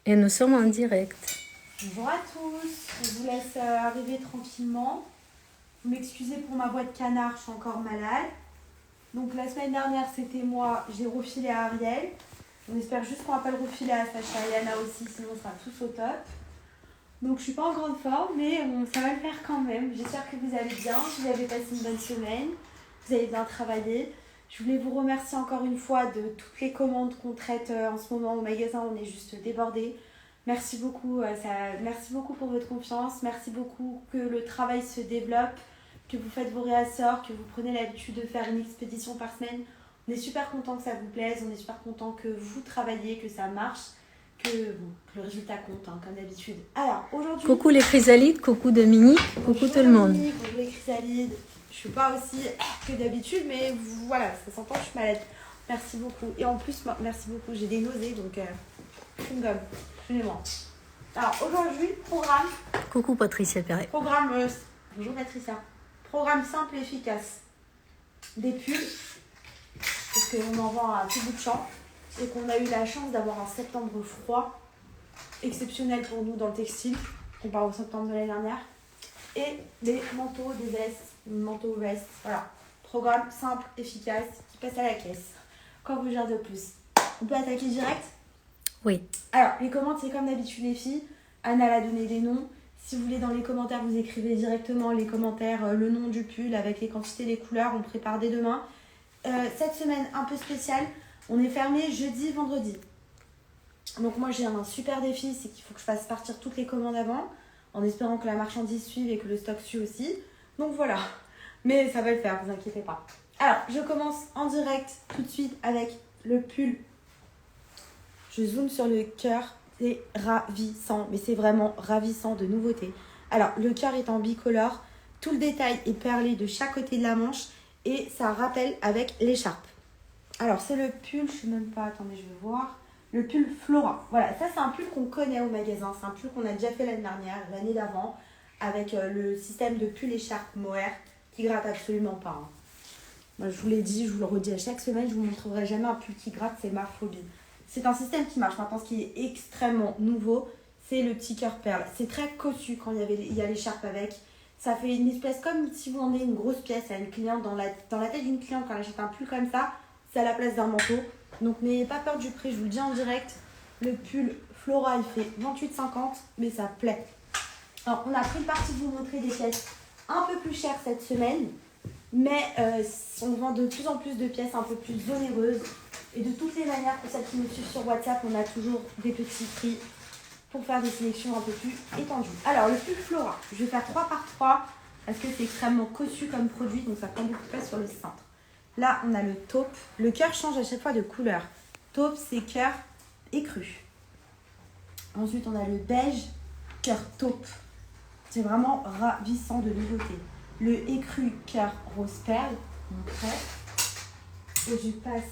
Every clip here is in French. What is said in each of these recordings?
Et nous sommes en direct. Bonjour à tous, je vous laisse arriver tranquillement. Vous m'excusez pour ma voix de canard, je suis encore malade. Donc la semaine dernière c'était moi, j'ai refilé à Ariel. On espère juste qu'on va pas le refiler à Sacha et Anna aussi, sinon on sera tous au top. Donc je suis pas en grande forme, mais ça va le faire quand même. J'espère que vous allez bien, que vous avez passé une bonne semaine, vous avez bien travaillé. Je voulais vous remercier encore une fois de toutes les commandes qu'on traite en ce moment au magasin, on est juste débordés. Merci beaucoup, merci beaucoup pour votre confiance, merci beaucoup que le travail se développe, que vous faites vos réassorts, que vous prenez l'habitude de faire une expédition par semaine. On est super content que ça vous plaise, on est super content que vous travaillez, que ça marche, que le résultat compte, hein, comme d'habitude. Alors, aujourd'hui... Coucou les chrysalides, coucou Dominique, coucou tout le monde. Bonjour les chrysalides. Je suis pas aussi que d'habitude, mais voilà, ça s'entend, je suis malade. Merci beaucoup. Et en plus, merci beaucoup, j'ai des nausées, donc une gomme. Excusez-moi. Alors, aujourd'hui, programme... Coucou Patricia Perret. Programme... bonjour Patricia. Programme simple et efficace. Des pulls, parce qu'on en vend à tout bout de champ, et qu'on a eu la chance d'avoir un septembre froid, exceptionnel pour nous dans le textile, comparé au septembre de l'année dernière. Et des manteaux, des vestes, manteaux, vestes, voilà. Programme simple, efficace, qui passe à la caisse. Quoi vous dire de plus? On peut attaquer direct? Oui. Alors, les commandes, c'est comme d'habitude les filles. Anna a donné des noms. Si vous voulez, dans les commentaires, vous écrivez directement les commentaires, le nom du pull avec les quantités, les couleurs. On prépare dès demain. Cette semaine, un peu spéciale. On est fermé jeudi, vendredi. Donc moi, j'ai un super défi, c'est qu'il faut que je fasse partir toutes les commandes avant, en espérant que la marchandise suive et que le stock suive aussi. Donc voilà. Mais ça va le faire, vous inquiétez pas. Alors, je commence en direct tout de suite avec le pull. Je zoome sur le cœur. C'est ravissant, mais c'est vraiment ravissant de nouveauté. Alors, le cœur est en bicolore. Tout le détail est perlé de chaque côté de la manche et ça rappelle avec l'écharpe. Alors, c'est le pull, je sais même pas, attendez, je vais voir. Le pull Flora. Voilà, ça c'est un pull qu'on connaît au magasin. C'est un pull qu'on a déjà fait l'année dernière, l'année d'avant, avec le système de pull écharpe mohair qui gratte absolument pas. Hein. Moi, je vous l'ai dit, je vous le redis à chaque semaine, je vous montrerai jamais un pull qui gratte, c'est ma phobie. C'est un système qui marche. Maintenant, ce qui est extrêmement nouveau, c'est le petit cœur perle. C'est très cossu quand il y a l'écharpe avec. Ça fait une espèce comme si vous vendez une grosse pièce à une cliente dans la tête d'une cliente quand elle achète un pull comme ça. C'est à la place d'un manteau. Donc n'ayez pas peur du prix, je vous le dis en direct. Le pull Flora, il fait 28,50, mais ça plaît. Alors, on a pris le parti de vous montrer des pièces un peu plus chères cette semaine. Mais on vend de plus en plus de pièces un peu plus onéreuses. Et de toutes les manières, pour celles qui me suivent sur WhatsApp, on a toujours des petits prix pour faire des sélections un peu plus étendues. Alors, le pull Flora, je vais faire 3 par 3 parce que c'est extrêmement cossu comme produit, donc ça prend beaucoup de place sur le centre. Là, on a le taupe. Le cœur change à chaque fois de couleur. Taupe, c'est cœur écru. Ensuite, on a le beige, cœur taupe. C'est vraiment ravissant de nouveauté. Le écru, cœur rose perle. Donc, et je passe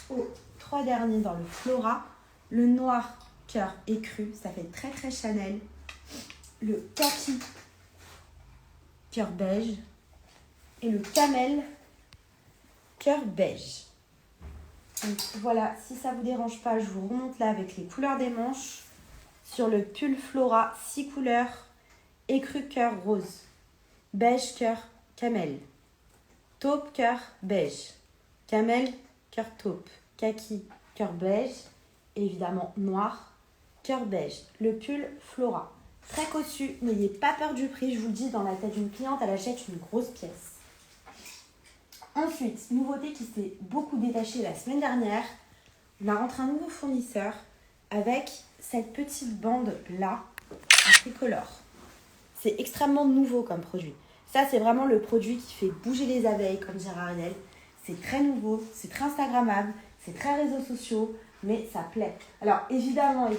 aux 3 derniers dans le Flora. Le noir, cœur écru. Ça fait très très Chanel. Le kaki, cœur beige. Et le camel, cœur beige. Donc voilà, si ça vous dérange pas, je vous remonte là avec les couleurs des manches. Sur le pull Flora, 6 couleurs. Écru cœur rose. Beige cœur camel. Taupe cœur beige. Camel cœur taupe. Kaki cœur beige. Et évidemment noir cœur beige. Le pull Flora. Très cossu, n'ayez pas peur du prix, je vous le dis, dans la tête d'une cliente, elle achète une grosse pièce. Ensuite, nouveauté qui s'est beaucoup détachée la semaine dernière, on a rentré un nouveau fournisseur avec cette petite bande là, en tricolore. C'est extrêmement nouveau comme produit. Ça, c'est vraiment le produit qui fait bouger les abeilles, comme dirait Ariel. C'est très nouveau, c'est très instagrammable, c'est très réseaux sociaux, mais ça plaît. Alors, évidemment,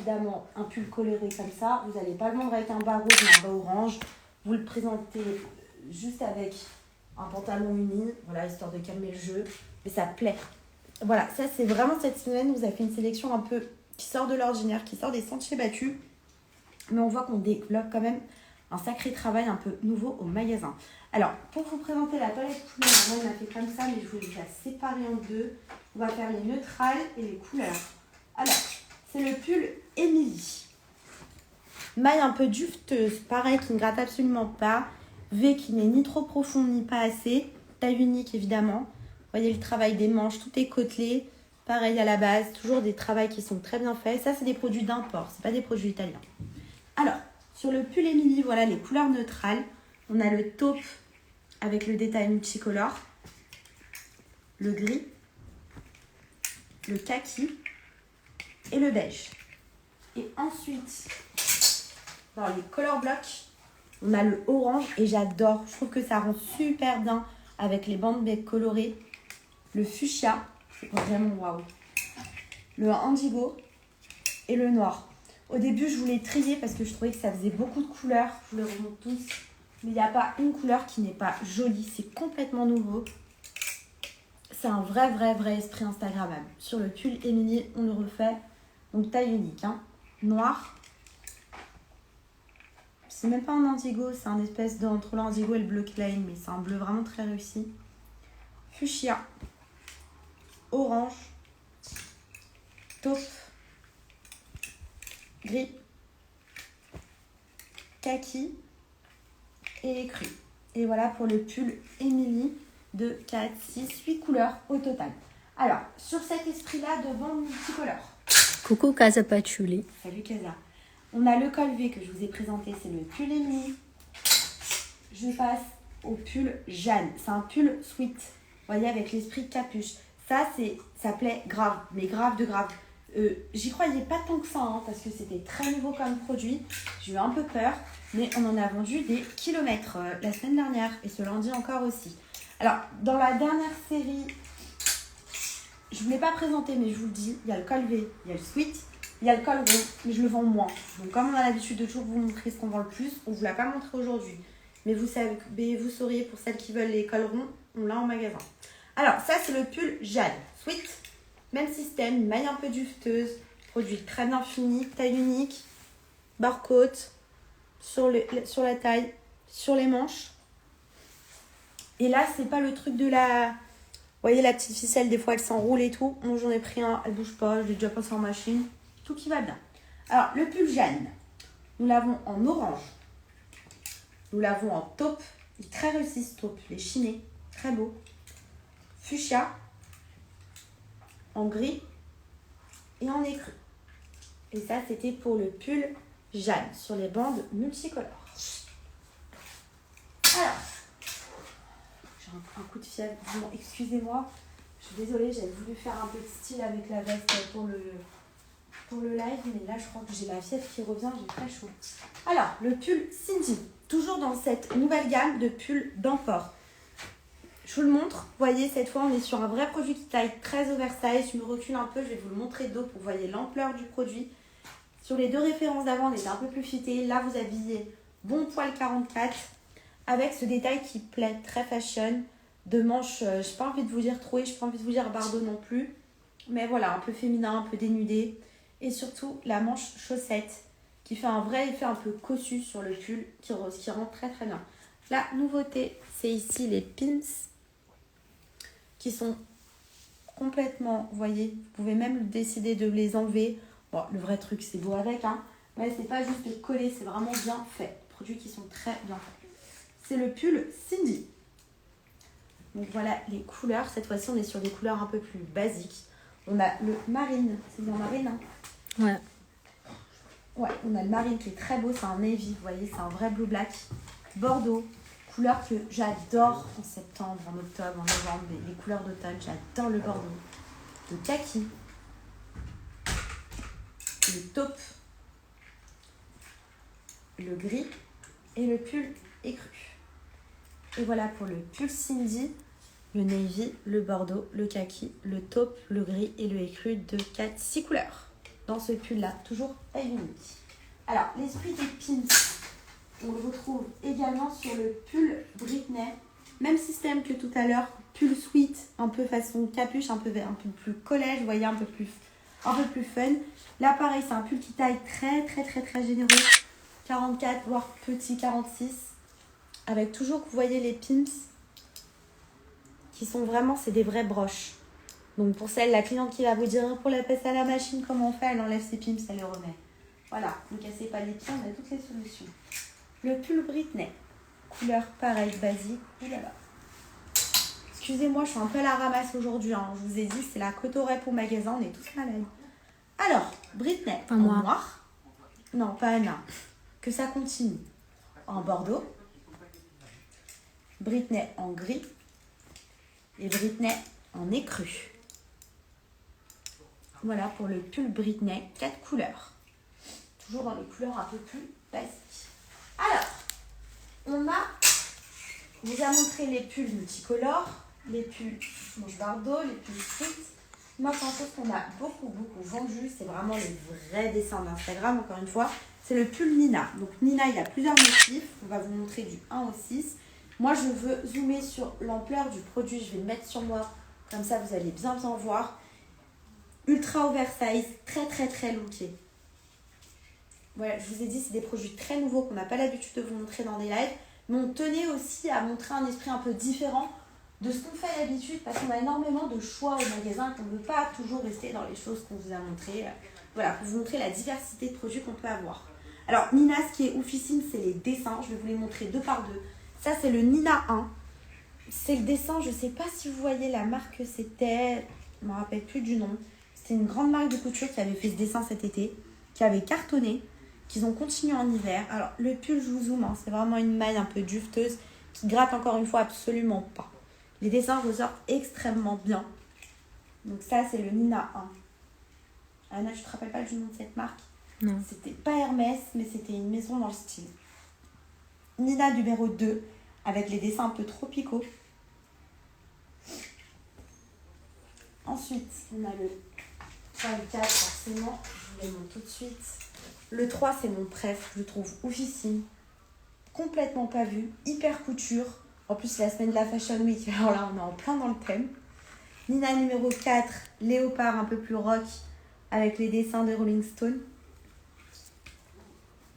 un pull coloré comme ça, vous n'allez pas le vendre avec un bas rouge ou un bas orange. Vous le présentez juste avec un pantalon uni, voilà, histoire de calmer le jeu, mais ça plaît. Voilà, ça c'est vraiment cette semaine, vous avez fait une sélection un peu qui sort de l'ordinaire, qui sort des sentiers battus, mais on voit qu'on développe quand même un sacré travail un peu nouveau au magasin. Alors, pour vous présenter la palette couleurs, moi on a fait comme ça, mais je vous l'ai déjà séparé en deux. On va faire les neutrales et les couleurs. Alors, c'est le pull Emily. Maille un peu dufteuse, pareil, qui ne gratte absolument pas. V qui n'est ni trop profond ni pas assez. Taille unique évidemment. Vous voyez le travail des manches, tout est côtelé. Pareil à la base, toujours des travails qui sont très bien faits. Ça, c'est des produits d'import, c'est pas des produits italiens. Alors, sur le pull Emily, voilà les couleurs neutrales. On a le taupe avec le détail multicolore, le gris, le kaki et le beige. Et ensuite, dans les color blocks, on a le orange et j'adore. Je trouve que ça rend super bien avec les bandes bec colorées. Le fuchsia, c'est vraiment waouh. Le indigo et le noir. Au début, je voulais trier parce que je trouvais que ça faisait beaucoup de couleurs. Je vous les remonte tous. Mais il n'y a pas une couleur qui n'est pas jolie. C'est complètement nouveau. C'est un vrai esprit Instagrammable. Sur le pull Emily, on le refait. Donc taille unique. Hein. Noir. C'est même pas un indigo. C'est un espèce d'entre l'indigo et le bleu Klein. Mais c'est un bleu vraiment très réussi. Fuchsia. Orange. Taupe. Gris. Kaki. Et écru. Et voilà pour le pull Emily de 4, 6, 8 couleurs au total. Alors, sur cet esprit-là de bandes multicolores. Coucou Casa Patchouli. Salut Casa. On a le col V que je vous ai présenté, c'est le pull Emily. Je passe au pull Jeanne. C'est un pull sweat, vous voyez, avec l'esprit capuche. Ça plaît grave, mais grave de grave. J'y croyais pas tant que ça, hein, parce que c'était très nouveau comme produit. J'ai eu un peu peur, mais on en a vendu des kilomètres la semaine dernière et ce lundi encore aussi. Alors, dans la dernière série, je ne vous l'ai pas présenté, mais je vous le dis, il y a le col V, il y a le sweat, il y a le col rond, mais je le vends moins. Donc, comme on a l'habitude de toujours vous montrer ce qu'on vend le plus, on ne vous l'a pas montré aujourd'hui. Mais vous sauriez, pour celles qui veulent les cols ronds, on l'a en magasin. Alors, ça, c'est le pull Jeanne. Sweat, même système, une maille un peu dufteuse, produit très bien fini, taille unique, barcode, sur la taille, sur les manches. Et là, c'est pas le truc de la... Vous voyez, la petite ficelle, des fois, elle s'enroule et tout. Moi, j'en ai pris un, elle bouge pas, je l'ai déjà passé en machine. Tout qui va bien. Alors, le pull Jeanne, nous l'avons en orange. Nous l'avons en taupe. Il est très réussi, ce taupe. Il est chiné, très beau. Fuchsia, en gris et en écru. Et ça, c'était pour le pull Jeanne, sur les bandes multicolores. Alors, un coup de fièvre, bon, excusez-moi, je suis désolée, j'avais voulu faire un peu de style avec la veste pour le live, mais là je crois que j'ai la fièvre qui revient, j'ai très chaud. Alors, le pull Cindy, toujours dans cette nouvelle gamme de pulls d'import. Je vous le montre, vous voyez, cette fois on est sur un vrai produit qui taille très oversize. Je me recule un peu, je vais vous le montrer de dos pour que vous voyez l'ampleur du produit. Sur les deux références d'avant, on était un peu plus fité. Là, vous habillez bon poil 44 avec ce détail qui plaît, très fashion. De manches, je n'ai pas envie de vous dire troué, je n'ai pas envie de vous dire bardeau non plus. Mais voilà, un peu féminin, un peu dénudé. Et surtout, la manche chaussette qui fait un vrai effet un peu cossu sur le pull qui rend très très bien. La nouveauté, c'est ici les pins qui sont complètement, vous voyez, vous pouvez même décider de les enlever. Bon, le vrai truc, c'est beau avec, hein, mais c'est pas juste de coller, c'est vraiment bien fait. Produits qui sont très bien faits. C'est le pull Cindy. Donc voilà les couleurs. Cette fois-ci, on est sur des couleurs un peu plus basiques. On a le marine. C'est bien marine, hein? Ouais. Ouais, on a le marine qui est très beau. C'est un navy, vous voyez, c'est un vrai blue black. Bordeaux. Couleur que j'adore en septembre, en octobre, en novembre. Les couleurs d'automne, j'adore le bordeaux. Le kaki. Le taupe. Le gris. Et le pull écru. Et voilà pour le pull Cindy, le navy, le bordeaux, le kaki, le taupe, le gris et le écru de 6 couleurs. Dans ce pull-là, toujours taille unique. Alors, l'esprit des pins, on le retrouve également sur le pull Britney. Même système que tout à l'heure, pull sweat, un peu façon capuche, un peu plus collège, vous voyez, un peu plus fun. Là, pareil, c'est un pull qui taille très généreux. 44, voire petit 46. Avec toujours, vous voyez les pins qui sont vraiment, c'est des vraies broches. Donc pour la cliente qui va vous dire pour la passer à la machine, comment on fait, elle enlève ses pins, elle les remet. Voilà, ne cassez pas les pieds, on a toutes les solutions. Le pull Britney, couleur pareille, basique. Ouh là là. Excusez-moi, je suis un peu à la ramasse aujourd'hui. Hein. Je vous ai dit, c'est la coteau rep au magasin, on est tous malades. Alors, Britney Pas en moi. noir. Non, pas Anna. Que ça continue. En bordeaux. Britney en gris. Et Britney en écru. Voilà pour le pull Britney, 4 couleurs. Toujours dans les couleurs un peu plus basiques. Alors, on vous a montré les pulls multicolores, les pulls manche bardeau, les pulls street. Moi, c'est une chose qu'on a beaucoup vendu, c'est vraiment les vrais dessins d'Instagram, encore une fois. C'est le pull Nina. Donc Nina, il y a plusieurs motifs. On va vous montrer du 1 au 6. Moi, je veux zoomer sur l'ampleur du produit. Je vais le mettre sur moi. Comme ça, vous allez bien voir. Ultra oversize, très looké. Voilà, je vous ai dit, c'est des produits très nouveaux qu'on n'a pas l'habitude de vous montrer dans des lives. Mais on tenait aussi à montrer un esprit un peu différent de ce qu'on fait d'habitude parce qu'on a énormément de choix au magasin et qu'on ne veut pas toujours rester dans les choses qu'on vous a montrées. Voilà, pour vous montrer la diversité de produits qu'on peut avoir. Alors, Nina, ce qui est oufissime, c'est les dessins. Je vais vous les montrer 2 par 2. Ça, c'est le Nina 1. C'est le dessin, je ne sais pas si vous voyez la marque que c'était. Je ne me rappelle plus du nom. C'était une grande marque de couture qui avait fait ce dessin cet été, qui avait cartonné, qu'ils ont continué en hiver. Alors, le pull, je vous zoome, hein, c'est vraiment une maille un peu dufteuse qui gratte encore une fois absolument pas. Les dessins ressortent extrêmement bien. Donc ça, c'est le Nina 1. Anna, je te rappelle pas du nom de cette marque? Non. C'était pas Hermès, mais c'était une maison dans le style. Nina numéro 2, avec les dessins un peu tropicaux. Ensuite, on a le 3 et le 4, forcément. Je vous les montre tout de suite. Le 3, c'est mon préf, je le trouve oufissime. Complètement pas vu, hyper couture. En plus, c'est la semaine de la Fashion Week, alors là, on est en plein dans le thème. Nina numéro 4, léopard un peu plus rock, avec les dessins de Rolling Stone.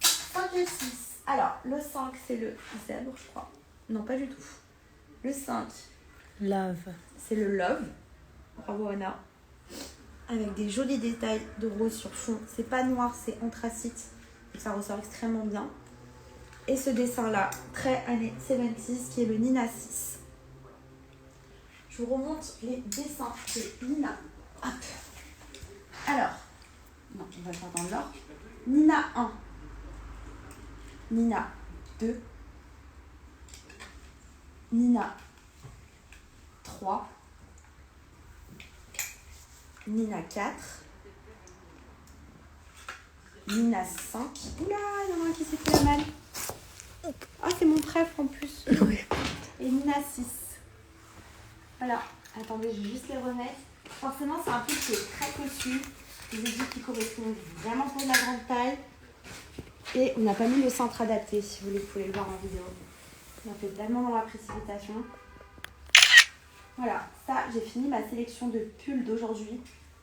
5 et 6. Alors, le 5, c'est le zèbre, je crois. Non, pas du tout. Le 5, Love. c'est le love. Bravo, Anna. Avec des jolis détails de rose sur fond. C'est pas noir, c'est anthracite. Ça ressort extrêmement bien. Et ce dessin-là, très années 70s, qui est le Nina 6. Je vous remonte les dessins de Nina. Hop. Alors, non, on va le faire dans l'ordre. Nina 1. Nina 2. Nina 3. Nina 4. Nina 5. Oula, il y en a un qui s'est fait la malle. Ah, c'est mon préf en plus. Oui. Et Nina 6. Voilà. Attendez, je vais juste les remettre. Forcément, c'est un pull qui est très cossu. Je vous ai dit qu'il correspond vraiment pour de la grande taille. Et on n'a pas mis le centre adapté, si vous voulez, vous pouvez le voir en vidéo. On a fait tellement dans la précipitation. Voilà, ça, j'ai fini ma sélection de pulls d'aujourd'hui.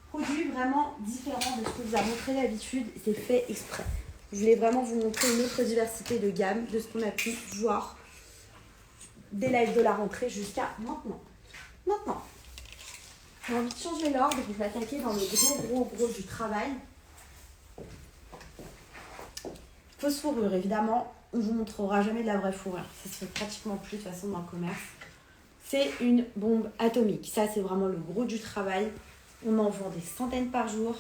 Produits vraiment différents de ce que je vous ai montré d'habitude. C'est fait exprès. Je voulais vraiment vous montrer une autre diversité de gamme de ce qu'on a pu voir des lives de la rentrée jusqu'à maintenant. Maintenant, j'ai envie de changer l'ordre. Je vais attaquer dans le gros du travail. Fausse fourrure, évidemment. On ne vous montrera jamais de la vraie fourrure. Ça se fait pratiquement plus de toute façon dans le commerce. C'est une bombe atomique. Ça, c'est vraiment le gros du travail. On en vend des centaines par jour.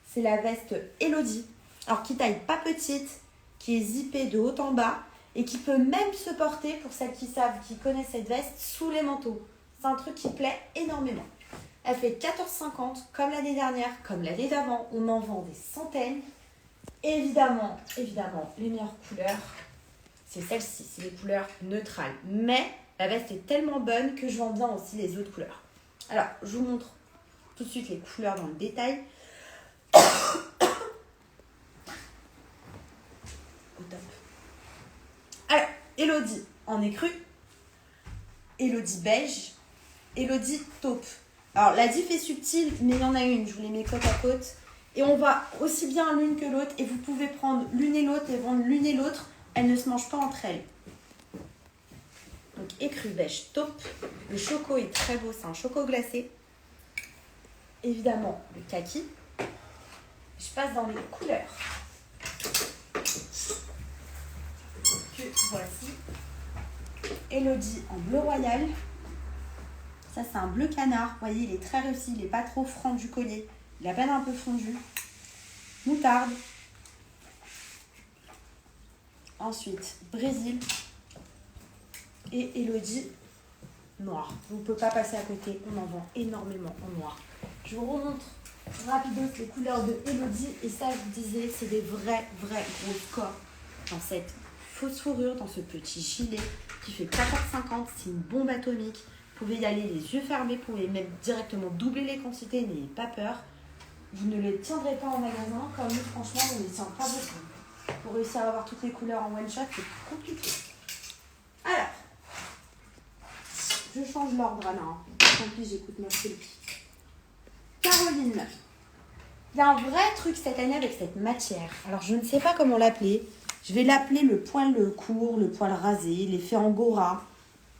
C'est la veste Elodie. Alors, qui taille pas petite, qui est zippée de haut en bas et qui peut même se porter, pour celles qui savent, qui connaissent cette veste, sous les manteaux. C'est un truc qui plaît énormément. Elle fait 14,50 comme l'année dernière, comme l'année d'avant. On en vend des centaines. Évidemment, les meilleures couleurs, c'est celle-ci. C'est les couleurs neutrales. Mais la veste est tellement bonne que je vends bien aussi les autres couleurs. Alors, je vous montre tout de suite les couleurs dans le détail. Au top. Alors, Elodie en écru, Elodie beige, Elodie taupe. Alors, la diff est subtile, mais il y en a une. Je vous les mets côte à côte. Et on va aussi bien l'une que l'autre. Et vous pouvez prendre l'une et l'autre et vendre l'une et l'autre. Elles ne se mangent pas entre elles. Donc, écru beige taupe. Le choco est très beau. C'est un choco glacé. Évidemment, le kaki. Je passe dans les couleurs. voici. Elodie en bleu royal. Ça, c'est un bleu canard. Vous voyez, il est très réussi. Il n'est pas trop franc du collier. Il a à peine un peu fondu. Moutarde. Ensuite, Brésil. Et Elodie, noir. Vous ne pouvez pas passer à côté. On en vend énormément en noir. Je vous remontre rapidos les couleurs de Elodie. Et ça, je vous disais, c'est des vrais gros corps dans cette fausse fourrure, dans ce petit gilet qui fait 14,50. C'est une bombe atomique. Vous pouvez y aller les yeux fermés. Vous pouvez même directement doubler les quantités. N'ayez pas peur. Vous ne les tiendrez pas en magasin. Comme nous, franchement, on ne les tient pas beaucoup. Pour réussir à avoir toutes les couleurs en one shot, c'est compliqué. Alors, je change l'ordre, Anna. Tant pis, j'écoute Mercredi. Caroline. Il y a un vrai truc cette année avec cette matière. Alors, je ne sais pas comment l'appeler. Je vais l'appeler le poil court, le poil rasé, l'effet Angora.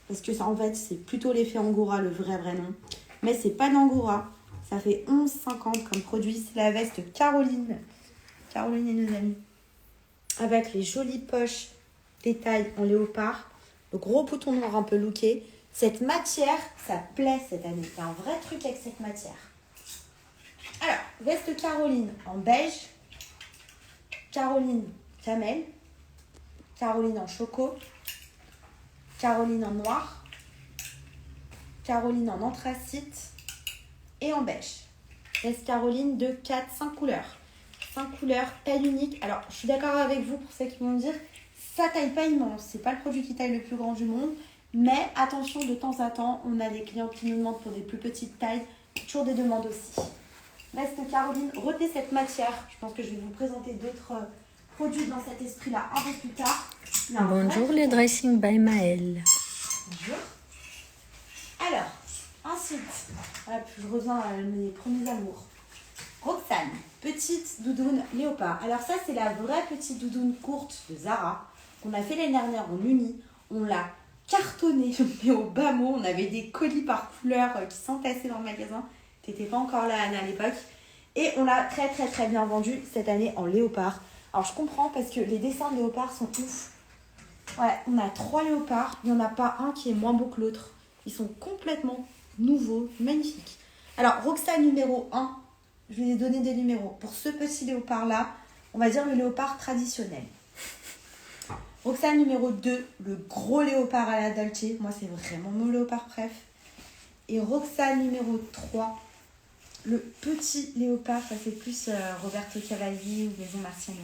Parce que ça, en fait, c'est plutôt l'effet Angora, le vrai nom. Mais c'est pas d'Angora. Ça fait 11,50 comme produit. C'est la veste Caroline. Caroline et nos amis. Avec les jolies poches détail en léopard. Le gros bouton noir un peu looké. Cette matière, ça plaît cette année. Il y a un vrai truc avec cette matière. Alors, veste Caroline en beige. Caroline camel. Caroline en choco. Caroline en noir. Caroline en anthracite. Et en beige. Veste Caroline de 4, 5 couleurs. 5 couleurs, taille unique. Alors, je suis d'accord avec vous pour ceux qui vont me dire, ça taille pas immense. C'est pas le produit qui taille le plus grand du monde. Mais attention, de temps à temps, on a des clients qui nous demandent pour des plus petites tailles. Toujours des demandes aussi. Veste Caroline, retenez cette matière. Je pense que je vais vous présenter d'autres produits dans cet esprit-là un peu plus tard. Bonjour les dressings by Maëlle. Bonjour. Alors, ensuite, hop, je reviens à mes premiers amours. Roxane, petite doudoune léopard. Alors ça, c'est la vraie petite doudoune courte de Zara qu'on a fait l'année dernière en uni. On l'a cartonnée, mais au bas mot. On avait des colis par couleur qui s'entassaient dans le magasin. T'étais pas encore là, Anna, à l'époque. Et on l'a très bien vendu cette année en léopard. Alors je comprends parce que les dessins de léopard sont ouf. Ouais, on a 3 léopards. Il n'y en a pas un qui est moins beau que l'autre. Ils sont complètement nouveaux, magnifiques. Alors, Roxane numéro 1. Je vais lui donner des numéros. Pour ce petit léopard-là, on va dire le léopard traditionnel. Roxane numéro 2, le gros léopard à la Dolce. Moi, c'est vraiment mon léopard préf. Et Roxane numéro 3, le petit léopard. Ça, c'est plus Roberto Cavalli ou Maison Marciano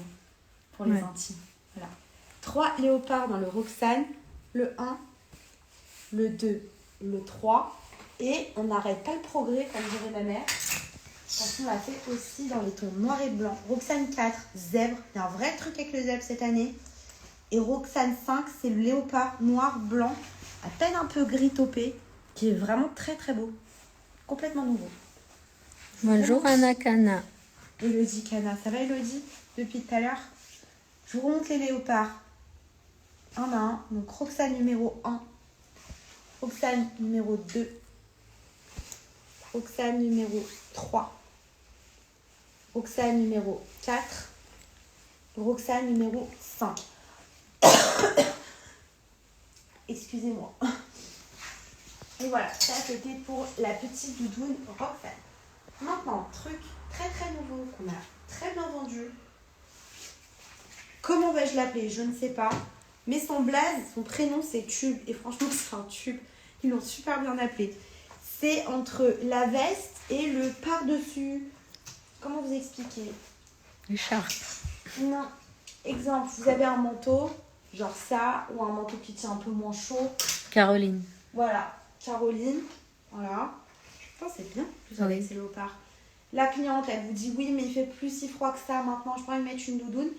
pour les intimes. Voilà. 3 léopards dans le Roxane. Le 1, le 2, le 3. Et on n'arrête pas le progrès, comme dirait ma mère. Parce qu'on l'a fait aussi dans les tons noir et blanc. Roxane 4, zèbre. Il y a un vrai truc avec le zèbre cette année. Et Roxane 5, c'est le léopard noir, blanc, à peine un peu gris topé, qui est vraiment très beau. Complètement nouveau. Bonjour Anna Kana. Elodie Kana. Ça va Elodie depuis tout à l'heure? Je vous remonte les léopards. Un à un. Donc Roxane numéro 1. Roxane numéro 2. Roxane numéro 3. Roxane numéro 4. Roxane numéro 5. Excusez-moi. Et voilà, ça c'était pour la petite doudoune Roxane. Maintenant, truc très nouveau qu'on a très bien vendu. Comment vais-je l'appeler? Je ne sais pas. Mais son blaze, son prénom c'est Tube. Et franchement, c'est un tube. Ils l'ont super bien appelé. C'est entre la veste et le par-dessus. Comment vous expliquer? L'écharpe. Non. Exemple, vous avez un manteau, genre ça, ou un manteau qui tient un peu moins chaud. Caroline. Voilà, Caroline. Voilà. Je pense que c'est bien, plus avec ces léopards. La cliente, elle vous dit oui, mais il fait plus si froid que ça. Maintenant, je pourrais mettre une doudoune.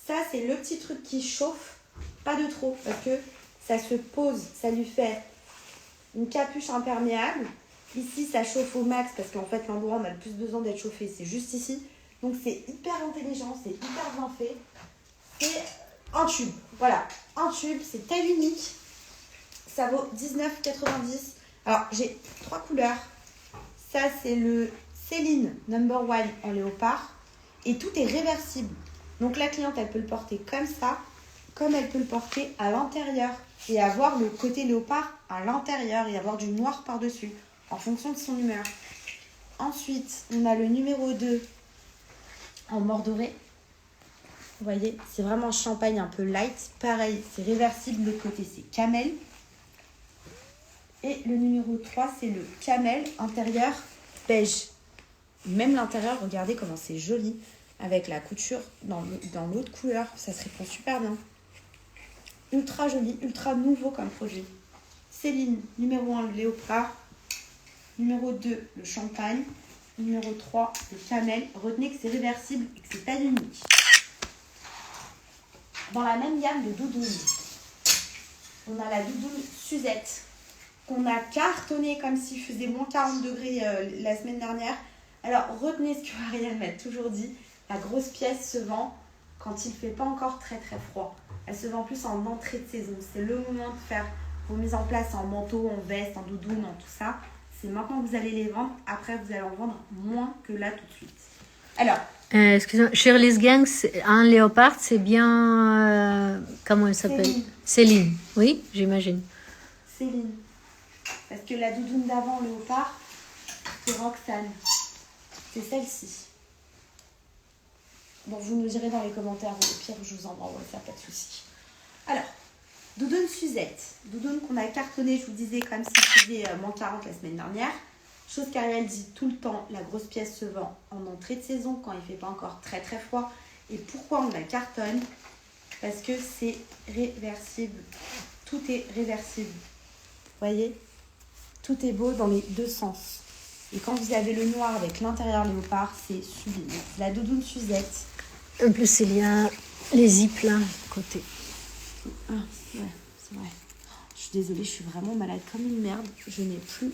Ça, c'est le petit truc qui chauffe. Pas de trop, parce que ça se pose, ça lui fait une capuche imperméable. Ici, ça chauffe au max parce qu'en fait, l'endroit où on a le plus besoin d'être chauffé, c'est juste ici. Donc, c'est hyper intelligent, c'est hyper bien fait. C'est un tube. Voilà, un tube, c'est taille unique. Ça vaut 19,90. Alors, j'ai 3 couleurs. Ça, c'est le Céline No. 1 en léopard. Et tout est réversible. Donc, la cliente, elle peut le porter comme ça. comme elle peut le porter à l'intérieur et avoir le côté léopard à l'intérieur et avoir du noir par-dessus en fonction de son humeur. Ensuite, on a le numéro 2 en mordoré. Vous voyez, c'est vraiment champagne un peu light. Pareil, c'est réversible. L'autre côté, c'est camel. Et le numéro 3, c'est le camel intérieur beige. Même l'intérieur, regardez comment c'est joli. Avec la couture dans l'autre couleur, ça se répond super bien. Ultra joli, ultra nouveau comme produit. Céline, numéro 1, le léopard. Numéro 2, le champagne. Numéro 3, le camel. Retenez que c'est réversible et que c'est taille unique. Dans la même gamme de doudounes, on a la doudoune Suzette qu'on a cartonnée comme s'il faisait moins 40 degrés la semaine dernière. Alors retenez ce que Ariel m'a toujours dit, la grosse pièce se vend quand il ne fait pas encore très très froid. Elle se vend plus en entrée de saison. C'est le moment de faire vos mises en place en manteau, en veste, en doudoune, en tout ça. C'est maintenant que vous allez les vendre. Après, vous allez en vendre moins que là tout de suite. Alors, excusez-moi, Shirley's Gang, un léopard, c'est bien... comment elle s'appelle? Céline. Oui, j'imagine. Céline. Parce que la doudoune d'avant, léopard, c'est Roxane. C'est celle-ci. Bon, vous nous direz dans les commentaires. Au pire, je vous envoie ça, pas de souci. Alors, doudoune Suzette. Doudoune qu'on a cartonné, je vous disais, comme si c'était moins 40 la semaine dernière. Chose qu'Ariel dit tout le temps, la grosse pièce se vend en entrée de saison quand il ne fait pas encore très très froid. Et pourquoi on la cartonne? Parce que c'est réversible. Tout est réversible. Vous voyez? Tout est beau dans les deux sens. Et quand vous avez le noir avec l'intérieur léopard, c'est sublime. La doudoune Suzette. En plus, il y a les zips là, à côté. Ah, ouais, c'est vrai. Je suis désolée, je suis vraiment malade comme une merde. Je n'ai plus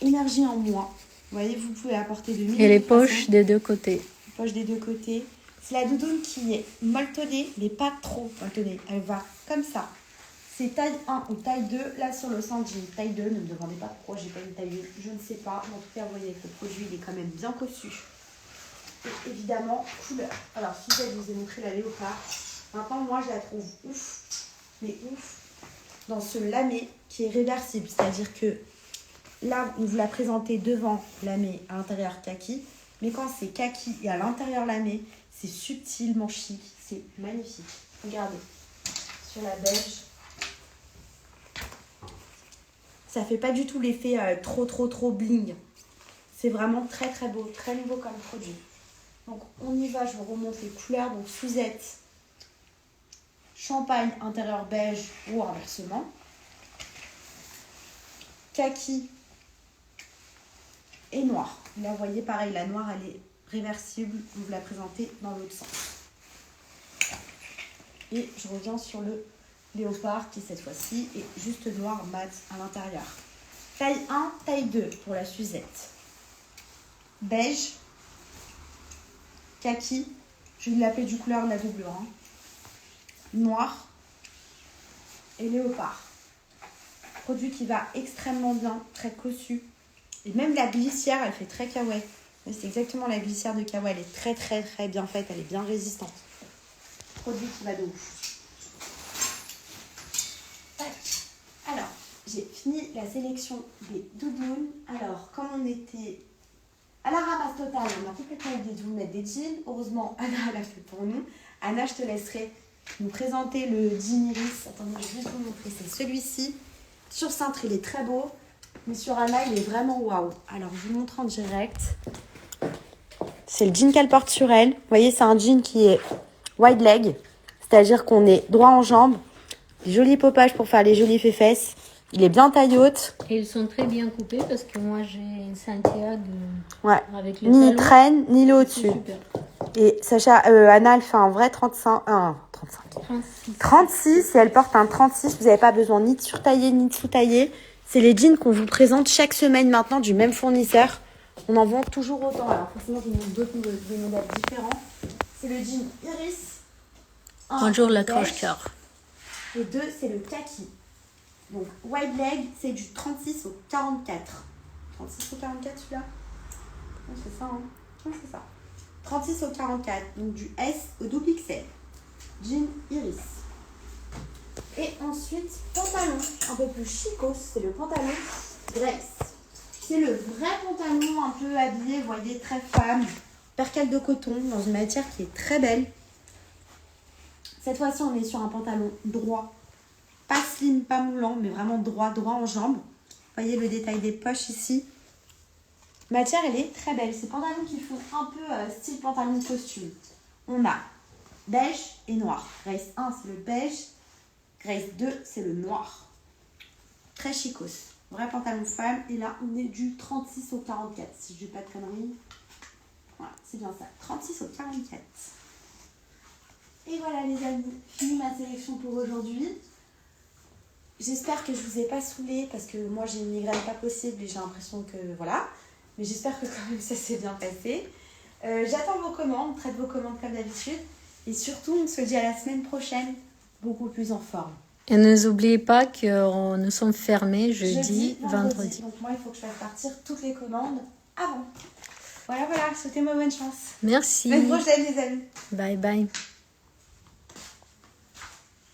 énergie en moi. Vous voyez, vous pouvez apporter de mille. Et les poches des deux côtés. Les poches des deux côtés. C'est la doudoune qui est molletonnée, mais pas trop molletonnée. Elle va comme ça. C'est taille 1 ou taille 2. Là, sur le centre, j'ai une taille 2. Ne me demandez pas pourquoi j'ai pas une taille 2. Je ne sais pas. Mais en tout cas, vous voyez que le produit, il est quand même bien cossu. Et évidemment, couleur. Alors, si je vous ai montré la léopard, maintenant, moi, je la trouve ouf. Mais ouf. Dans ce lamé qui est réversible. C'est-à-dire que là, on vous l'a présenté devant lamé, à l'intérieur kaki. Mais quand c'est kaki et à l'intérieur lamé, c'est subtilement chic. C'est magnifique. Regardez. Sur la beige. Ça fait pas du tout l'effet trop bling. C'est vraiment très très beau, très nouveau comme produit. Donc on y va, je vous remonte les couleurs. Donc Suzette, champagne, intérieur beige ou inversement. Kaki et noir. Là vous voyez pareil, la noire elle est réversible. On vous l'a présentée dans l'autre sens. Et je reviens sur le léopard qui cette fois-ci est juste noir mat à l'intérieur. Taille 1, taille 2 pour la Suzette. Beige, kaki, je vais l'appeler du couleur la double, hein. Noir et léopard. Produit qui va extrêmement bien, très cossu. Et même la glissière, elle fait très kawaii. C'est exactement la glissière de kawaii, elle est très très très bien faite, elle est bien résistante. Produit qui va de ouf. Alors, j'ai fini la sélection des doudounes. Alors, comme on était à la ramasse totale, on a complètement oublié de vous mettre des jeans. Heureusement, Anna l'a fait pour nous. Anna, je te laisserai nous présenter le jean Iris. Attendez, je vais juste vous montrer. C'est celui-ci. Sur cintre, il est très beau. Mais sur Anna, il est vraiment waouh. Alors, je vous montre en direct. C'est le jean qu'elle porte sur elle. Vous voyez, c'est un jean qui est wide leg. C'est-à-dire qu'on est droit en jambes. Joli popage pour faire les jolis fesses. Il est bien taille haute. Et ils sont très bien coupés parce que moi j'ai une Santiago avec le ni talon. il traîne, ni le au-dessus. Et Sacha, Anna, elle fait un vrai 36 et elle porte un 36. Vous n'avez pas besoin ni de surtailler ni de sous-tailler. C'est les jeans qu'on vous présente chaque semaine maintenant du même fournisseur. On en vend toujours autant. Alors forcément, je vous montre d'autres modèles différents. C'est le jean Iris. Bonjour la tranche-cœur. Et 2, c'est le kaki. Donc, wide leg, c'est du 36 au 44. 36 au 44, celui-là? Non, c'est ça, hein? Non, c'est ça. 36 au 44. Donc, du S au double XL. jean iris. Et ensuite, pantalon un peu plus chicos, c'est le pantalon Grace. C'est le vrai pantalon un peu habillé, vous voyez, très femme. Percale de coton dans une matière qui est très belle. Cette fois-ci, on est sur un pantalon droit. Pas slim, pas moulant, mais vraiment droit en jambes. Vous voyez le détail des poches ici. Matière, elle est très belle. Ces pantalons qui font un peu style pantalon de costume. On a beige et noir. Grace 1, c'est le beige. Grace 2, c'est le noir. Très chicos. Vrai pantalon femme. Et là, on est du 36 au 44. Si je dis pas de conneries. Voilà, c'est bien ça. 36 au 44. Et voilà les amis, fini ma sélection pour aujourd'hui. J'espère que je vous ai pas saoulé parce que moi j'ai une migraine pas possible et j'ai l'impression que voilà. Mais j'espère que quand même ça s'est bien passé. J'attends vos commandes, on traite vos commandes comme d'habitude. Et surtout, on se dit à la semaine prochaine, beaucoup plus en forme. Et n'oubliez pas que nous sommes fermés jeudi, vendredi. Donc moi, il faut que je fasse partir toutes les commandes avant. Voilà, souhaitez-moi bonne chance. Merci. À la prochaine les amis. Bye bye.